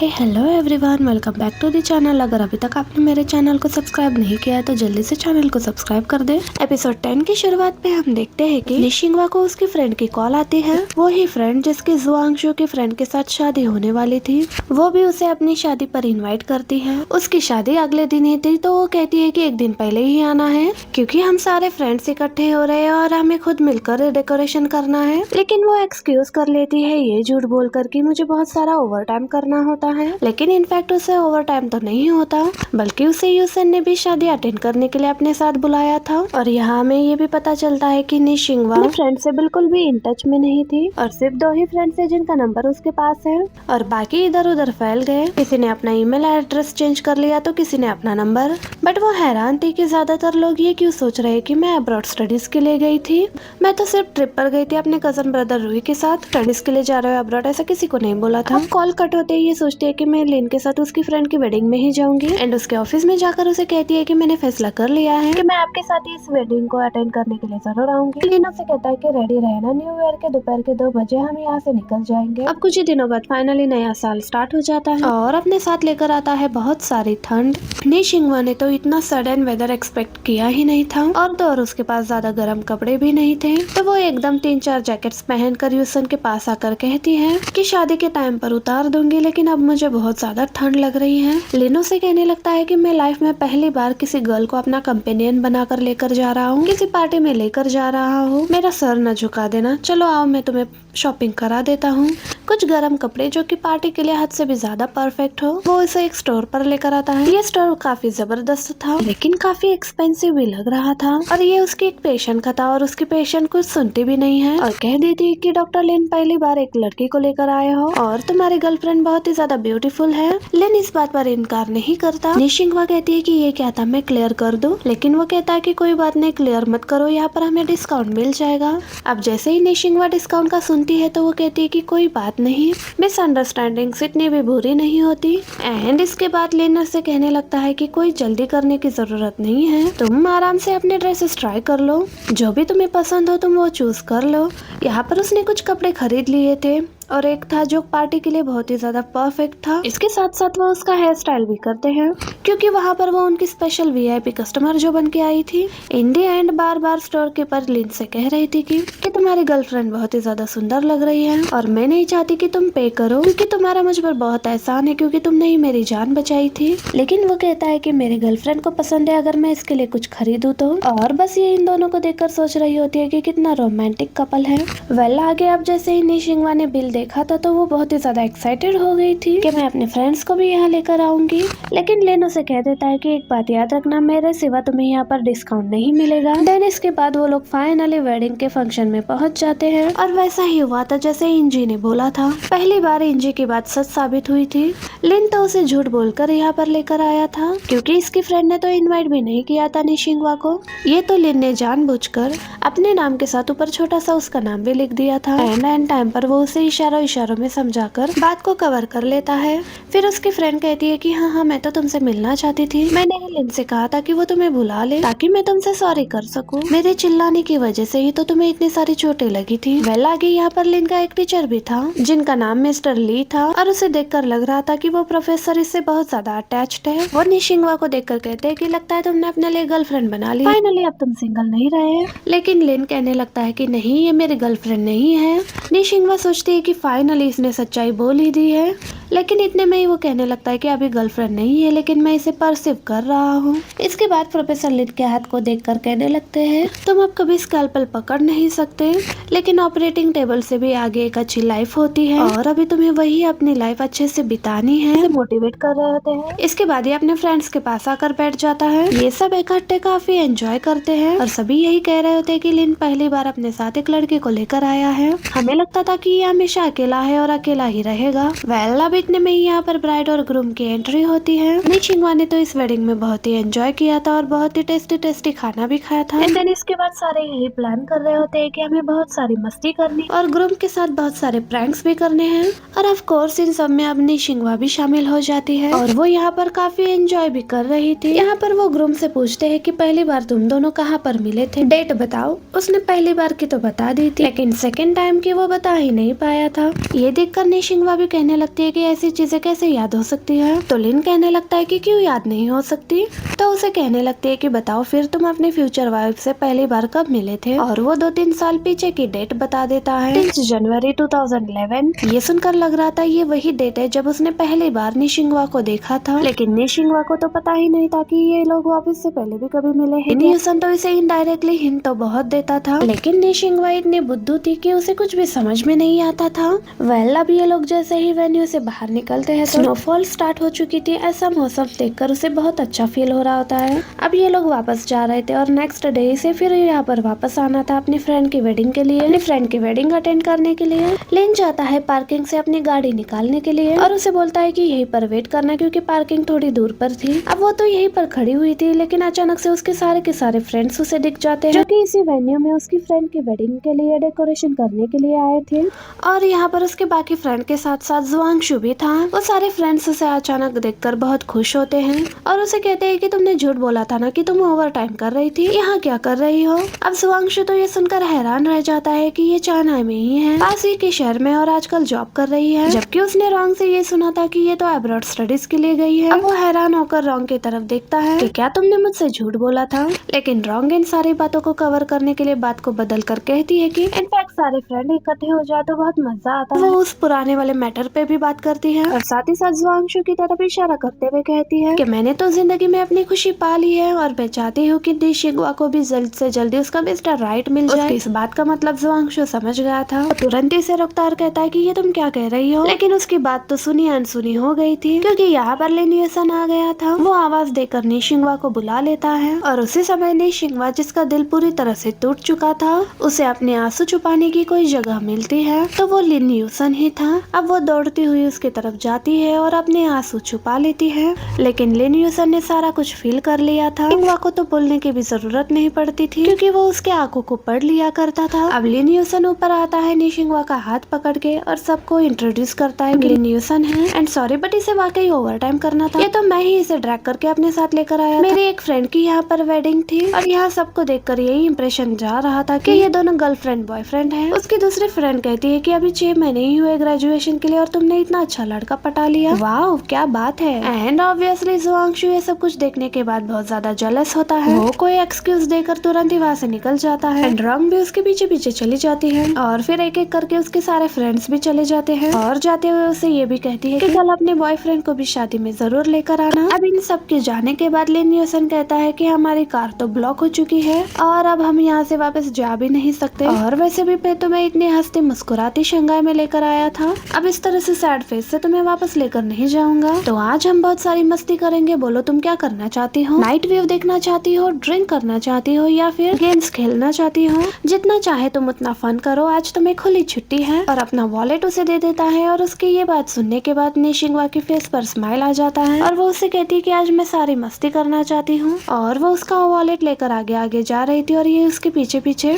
Hey hello everyone, welcome back to the channel. अगर अभी तक आपने मेरे चैनल को सब्सक्राइब नहीं किया है तो जल्दी से चैनल को सब्सक्राइब कर दे। एपिसोड 10 की शुरुआत पे हम देखते हैं कि निशिंगवा को उसकी फ्रेंड की कॉल आती है। वो ही फ्रेंड जिसकी जुआंगशु की फ्रेंड के साथ शादी होने वाली थी, वो भी उसे अपनी शादी पर इन्वाइट करती है। उसकी शादी अगले दिन ही थी तो वो कहती है कि एक दिन पहले ही आना है क्योंकि हम सारे फ्रेंड्स इकट्ठे हो रहे हैं और हमें खुद मिलकर डेकोरेशन करना है। लेकिन वो एक्सक्यूज कर लेती है ये झूठ बोल कर कि मुझे बहुत सारा ओवर टाइम करना होता है। लेकिन इनफैक्ट उसे ओवर टाइम तो नहीं होता, बल्कि उसे यूसन ने भी शादी अटेंड करने के लिए अपने साथ बुलाया था। और यहाँ हमें ये भी पता चलता है कि निशिंगवा अपने फ्रेंड से बिल्कुल भी इन टच में नहीं थी और सिर्फ 2 ही फ्रेंड्स है जिनका नंबर उसके पास है और बाकी इधर उधर फैल गए। किसी ने अपना ईमेल एड्रेस चेंज कर लिया तो किसी ने अपना नंबर। बट वो हैरान थी कि ज्यादातर लोग ये क्यों सोच रहे कि मैं अब्रॉड स्टडीज के लिए गई थी। मैं तो सिर्फ ट्रिप पर गई थी अपने कजन ब्रदर रूही के साथ। स्टडीज के लिए जा रहे हो अब्रॉड, ऐसा किसी को नहीं बोला था। कॉल कट होते ही ये सोचती है कि मैं लिन के साथ उसकी फ्रेंड की वेडिंग में ही जाऊंगी एंड उसके ऑफिस में जाकर उसे कहती है कि मैंने फैसला कर लिया है कि मैं आपके साथ ही इस वेडिंग को अटेंड करने के लिए जरूर आऊंगी। लिन उसे कहता है कि रेडी रहना, न्यू ईयर के दोपहर के 2 बजे हम यहाँ से निकल जाएंगे। अब कुछ ही दिनों बाद फाइनली नया साल स्टार्ट हो जाता है और अपने साथ लेकर आता है बहुत सारी ठंड। निशिंगवा ने तो इतना सडन वेदर एक्सपेक्ट किया ही नहीं था और तो और उसके पास ज्यादा गर्म कपड़े भी नहीं थे, तो वो एकदम 3-4 जैकेट्स पहनकर यूसन के पास आकर कहती है कि शादी के टाइम पर उतार दूंगी लेकिन अब मुझे बहुत ज्यादा ठंड लग रही है। लिनो से कहने लगता है कि मैं लाइफ में पहली बार किसी गर्ल को अपना कंपेनियन बनाकर लेकर जा रहा हूँ, किसी पार्टी में लेकर जा रहा हूँ। मेरा सर न झुका देना, चलो आओ मैं तुम्हें शॉपिंग करा देता हूँ। कुछ गर्म कपड़े जो कि पार्टी के लिए हद से भी ज्यादा परफेक्ट हो वो इसे एक स्टोर पर लेकर आता है। ये स्टोर काफी जबरदस्त था लेकिन काफी एक्सपेंसिव भी लग रहा था और ये उसकी एक पेशेंट का था और उसकी पेशेंट कुछ सुनती भी नहीं है और कह देती है कि डॉक्टर लिन पहली बार एक लड़की को लेकर आए हो और तुम्हारी गर्लफ्रेंड बहुत ही ज्यादा ब्यूटीफुल है। लिन इस बात पर इनकार नहीं करता। निशिंगवा कहती है कि ये क्या था, मैं क्लियर कर दूं, लेकिन वो कहता है कि कोई बात नहीं, क्लियर मत करो, यहाँ पर हमें डिस्काउंट मिल जाएगा। अब जैसे ही निशिंगवा डिस्काउंट का सुनती है तो वो कहती है कि कोई बात नहीं, मिसअंडरस्टैंडिंग्स इतनी भी बुरी नहीं होती। एंड इसके बाद लिन से कहने लगता है कि कोई जल्दी करने की जरूरत नहीं है, तुम आराम से अपने ड्रेसेस ट्राई कर लो, जो भी तुम्हें पसंद हो तुम वो चूज कर लो। यहाँ पर उसने कुछ कपड़े खरीद लिए थे और एक था जो पार्टी के लिए बहुत ही ज्यादा परफेक्ट था। इसके साथ साथ वो उसका हेयर स्टाइल भी करते हैं क्योंकि वहाँ पर वो उनकी स्पेशल वीआईपी कस्टमर जो बन के आई थी। इन दी एंड बार बार स्टोर कीपर लिन से कह रही थी कि तुम्हारी गर्लफ्रेंड बहुत ही ज्यादा सुंदर लग रही है और मैं नहीं चाहती कि तुम पे करो क्योंकि तुम्हारा मुझ पर बहुत एहसान है क्योंकि तुमने ही मेरी जान बचाई थी। लेकिन वो कहता है कि मेरे गर्लफ्रेंड को पसंद है अगर मैं इसके लिए कुछ खरीदूं तो, और बस ये इन दोनों को देखकर सोच रही होती है कि कितना रोमांटिक कपल है। वेल आगे अब जैसे ही निशिंगवा ने बिल देखा था तो वो बहुत ही ज्यादा एक्साइटेड हो गई थी कि मैं अपने फ्रेंड्स को भी यहाँ लेकर आऊंगी। लेकिन लेनो से कह देता है कि एक बात याद रखना, मेरे सिवा तुम्हें यहाँ पर डिस्काउंट नहीं मिलेगा। देन इसके बाद वो लोग फाइनली वेडिंग के फंक्शन में पहुंच जाते हैं और वैसा ही हुआ था जैसे इंजी ने बोला था। पहली बार इंजी की बात सच साबित हुई थी। लिन तो उसे झूठ बोलकर यहाँ पर लेकर आया था क्योंकि इसकी फ्रेंड ने तो इन्वाइट भी नहीं किया था निशिंगवा को। ये तो लिन ने जानबूझकर अपने नाम के साथ ऊपर छोटा सा उसका नाम भी लिख दिया था एंड टाइम पर वो उसे इशारों में समझाकर बात को कवर कर लेता है। फिर उसकी फ्रेंड कहती है कि हाँ मैं तो तुमसे मिलना चाहती थी, मैंने लिन से कहा था कि वो तुम्हें बुला ले ताकि मैं तुमसे सॉरी कर सकूं, मेरे चिल्लाने की वजह से ही तो तुम्हें इतनी सारी चोटें लगी थी। वेल आगे यहाँ पर लिन का एक टीचर भी था जिनका नाम मिस्टर ली था और उसे देखकर लग रहा था कि वो प्रोफेसर इससे बहुत ज्यादा अटैच्ड है। वो निशिंगवा को देखकर कहते हैं कि लगता है तुमने अपने लिए गर्लफ्रेंड बना ली, फाइनली अब तुम सिंगल नहीं रहे। लेकिन लिन कहने लगता है कि नहीं, ये मेरी गर्लफ्रेंड नहीं है। निशिंगवा सोचती है कि फाइनली इसने सच्चाई बोल ही दी है, लेकिन इतने में ही वो कहने लगता है कि अभी गर्लफ्रेंड नहीं है लेकिन मैं इसे परसीव कर रहा हूँ। इसके बाद प्रोफेसर लिन के हाथ को देखकर कहने लगते हैं तुम अब कभी स्कैल्पल पकड़ नहीं सकते, लेकिन ऑपरेटिंग टेबल से भी आगे एक अच्छी लाइफ होती है और अभी तुम्हें वही अपनी लाइफ अच्छे से बितानी है, मोटिवेट कर रहे होते हैं। इसके बाद ये अपने फ्रेंड्स के पास आकर बैठ जाता है। ये सब इकट्ठे काफी एंजॉय करते हैं और सभी यही कह रहे होते हैं कि लिन पहली बार अपने साथ एक लड़के को लेकर आया है। हमें लगता था कि ये हमेशा अकेला है और अकेला ही रहेगा। वेल अब इतने में ही यहाँ पर ब्राइड और ग्रूम की एंट्री होती है। निशिंगवा ने तो इस वेडिंग में बहुत ही एंजॉय किया था और बहुत ही टेस्टी खाना भी खाया था। एंड देन इसके बाद सारे यही प्लान कर रहे होते हैं कि हमें बहुत सारी मस्ती करनी और ग्रूम के साथ बहुत सारे प्रैंक्स भी करने हैं और ऑफ कोर्स इन सब में अब निशिंगवा भी शामिल हो जाती है और वो यहाँ पर काफी एंजॉय भी कर रही थी। यहाँ पर वो ग्रूम से पूछते हैं कि पहली बार तुम दोनों कहाँ पर मिले थे, डेट बताओ। उसने पहली बार की तो बता दी थी लेकिन सेकेंड टाइम की वो बता ही नहीं पाया था। ये देखकर निशिंगवा भी कहने लगती है कि ऐसी चीजें कैसे याद हो सकती है। तो लिन कहने लगता है कि क्यों याद नहीं हो सकती। तो उसे कहने लगती है कि बताओ फिर तुम अपने फ्यूचर वाइफ से पहली बार कब मिले थे। और वो 2-3 साल पीछे की डेट बता देता है, 6 जनवरी 2011। ये सुनकर लग रहा था ये वही डेट है जब उसने पहली बार निशिंगवा को देखा था। लेकिन निशिंगवा को तो पता ही नहीं था कि ये लोग वापस से पहले भी कभी मिले हैं। यूसन तो इसे इनडायरेक्टली हिंट तो बहुत देता था, लेकिन निशिंगवा इतनी बुद्धू थी कि उसे कुछ भी समझ में नहीं आता था। वेल अब ये लोग जैसे ही वेन्यू से बाहर निकलते हैं तो स्नोफॉल स्टार्ट हो चुकी थी। ऐसा मौसम देखकर उसे बहुत अच्छा फील हो रहा होता है। अब ये लोग वापस जा रहे थे और नेक्स्ट डे से फिर यहाँ पर वापस आना था अपनी फ्रेंड की वेडिंग के लिए, अपनी फ्रेंड की वेडिंग अटेंड करने के लिए। लिन जाता है पार्किंग से अपनी गाड़ी निकालने के लिए और उसे बोलता है कि यहीं पर वेट करना क्योंकि पार्किंग थोड़ी दूर पर थी। अब वो तो यहीं पर खड़ी हुई थी, लेकिन अचानक से उसके सारे फ्रेंड्स उसे दिख जाते हैं, जो कि इसी वेन्यू में उसकी फ्रेंड की वेडिंग के लिए डेकोरेशन करने के लिए आए थे। और यहाँ पर उसके बाकी फ्रेंड के साथ साथ जुआंगशु भी था। वो सारे फ्रेंड्स उसे अचानक देखकर बहुत खुश होते हैं और उसे कहते हैं कि तुमने झूठ बोला था ना कि तुम ओवर टाइम कर रही थी, यहाँ क्या कर रही हो। अब जुआंगशु तो ये सुनकर हैरान रह जाता है कि ये चाइना में ही है, पास ही के शहर में, और आजकल जॉब कर रही है, जबकि उसने रोंग से ये सुना था कि ये तो अब्रॉड स्टडीज के लिए गई है। अब वो हैरान होकर रोंग की तरफ देखता है कि क्या तुमने मुझसे झूठ बोला था। लेकिन रोंग इन सारी बातों को कवर करने के लिए बात को बदल कर कहती है कि इनफैक्ट सारे फ्रेंड इकट्ठे हो जाए तो बहुत मजा आता है। वो उस पुराने वाले मैटर पे भी बात करती है और साथ ही साथ जुआंगशु की तरफ इशारा करते हुए कहती है कि मैंने तो जिंदगी में अपनी खुशी पा ली है और मैं चाहती हूँ कि निशिंगवा को भी जल्द से जल्दी उसका मिस्टर राइट मिल जाए। इस बात का मतलब जुआंगशु समझ गया था। तुरंत ही से रुकता और कहता है कि ये तुम क्या कह रही हो, लेकिन उसकी बात तो सुनी अनसुनी हो गई थी क्योंकि यहाँ पर लिन यूसन आ गया था। वो आवाज देकर निशिंगवा को बुला लेता है और उसी समय निशिंगवा, जिसका दिल पूरी तरह से टूट चुका था, उसे अपने आंसू छुपाने की कोई जगह मिलती है तो वो लिन यूसन ही था। अब वो दौड़ती हुई उसकी तरफ जाती है और अपने आंसू छुपा लेती है, लेकिन लिन यूसन ने सारा कुछ फील कर लिया था। निशिंगवा को तो बोलने की भी जरूरत नहीं पड़ती थी क्योंकि वो उसके आंखों को पढ़ लिया करता था। अब लिन यूसन ऊपर आता है निशिंगवा का हाथ पकड़ के और सबको इंट्रोड्यूस करता है। लिन यूसन है एंड सॉरी बट इसे वाकई ओवर टाइम करना था, ये तो मैं ही इसे ड्रैग करके अपने साथ लेकर आया था। मेरी एक फ्रेंड की यहाँ पर वेडिंग थी और यहाँ सबको देखकर यही इंप्रेशन जा रहा था कि ये दोनों गर्लफ्रेंड बॉयफ्रेंड हैं। उसकी दूसरी फ्रेंड कहती है कि अभी 6 महीने ही हुए ग्रेजुएशन के लिए और तुमने इतना अच्छा लड़का पटा लिया, वाह क्या बात है। एंड ऑब्वियसली जुआंगशु ये सब कुछ देखने के बाद बहुत ज्यादा जेलस होता है। वो कोई एक्सक्यूज देकर तुरंत ही वहाँ से निकल जाता है एंड रोंग भी उसके पीछे पीछे चली जाती है और फिर एक एक करके उसके सारे फ्रेंड्स भी चले जाते हैं और जाते हुए उसे ये भी कहती है कि कल अपने बॉयफ्रेंड को भी शादी में जरूर लेकर आना। अब इन सब के जाने के बाद लिन यूसन कहता है कि हमारी कार तो ब्लॉक हो चुकी है और अब हम यहाँ से वापस जा भी नहीं सकते, और वैसे भी मैं तुम्हें इतनी हंसती मुस्कुराती शंघाई में लेकर आया था, अब इस तरह से सैड फेस से तुम्हें वापस लेकर नहीं जाऊंगा। तो आज हम बहुत सारी मस्ती करेंगे, बोलो तुम क्या करना चाहती हो, नाइट व्यू देखना चाहती हो, ड्रिंक करना चाहती हो या फिर गेम्स खेलना चाहती हो, जितना चाहे तुम उतना फन करो, आज तुम्हें खुली छुट्टी है। और अपना वॉलेट उसे दे देता है और उसकी ये बात सुनने के बाद निशिंगवा की फेस पर स्माइल आ जाता है और वो उसे कहती है कि आज मैं सारी मस्ती करना चाहती हूँ, और वो उसका वॉलेट लेकर आगे आगे जा रही थी और ये उसके पीछे पीछे।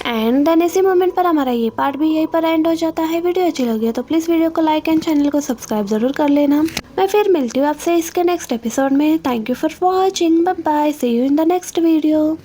एंड देन इसी मोमेंट पर हमारा ये पार्ट भी यहीं पर एंड हो जाता है। वीडियो अच्छी लगी तो प्लीज वीडियो को लाइक एंड चैनल को सब्सक्राइब जरूर कर लेना। मैं फिर मिलती हूँ आपसे इसके नेक्स्ट एपिसोड में। Thank you for watching, bye bye, see you in the next video.